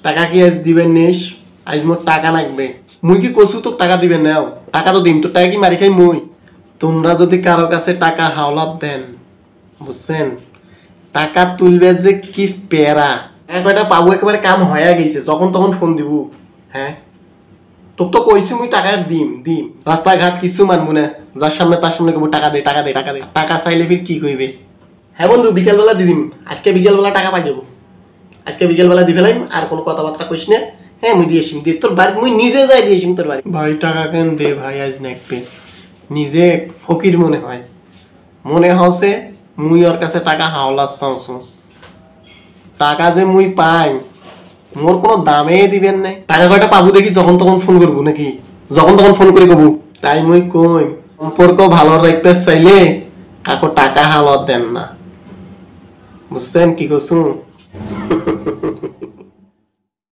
টাকা কি আজ দিবেন নিস? আজ মোর টাকা লাগবে। মুই কি কছু তোক টাকা দিবেন নাও? টাকা তো দিম, তোর টাকা কি মারি খাই মুই? তোমরা যদি কারো কাছে টাকা হাওলাত দেন, বুঝছেন, টাকা তুলবে যে কি প্যারা। কয়টা পাবো একেবারে কাম হয়ে গেছে, যখন তখন ফোন দিব। হ্যাঁ, তোর তো কইছি মুই টাকা দিম দিম। রাস্তাঘাট কিছু মানবো না, যার সামনে তার সামনে কব টাকা দে টাকা দে টাকা দে। টাকা চাইলে ফির কি কইবে? হ্যাঁ বন্ধু, বিকেলবেলা দি দিম। আজকে বিকেলবেলা টাকা পাই যাবো। আজকে বিকেলবেলা দি ফেলাইম, আর কোনো কথাবার্তা কইস না। হ্যাঁ, মুই দিয়েছিম, দিয়ে তোর বাড়ি মুই নিজে যাই দিয়েছিম তোর বাড়ি। ভাই টাকা কেন দে ভাই, আজ নাকবে। নিজে ফকির মনে হয়, মনে হচ্ছে মুই ওর কাছে টাকা হাওলাত চাওছো। টাকা যে মুই পাই মোর কোনো দামে দিবেন নাই। টাকা কয়টা পাবো দেখি যখন তখন ফোন করবো নাকি? যখন তখন ফোন করে কবু। তাই মুই কই, সম্পর্ক ভালো রাখতে চাইলে কাকো টাকা হাওলাত দেন না, বুঝছেন কি কছু?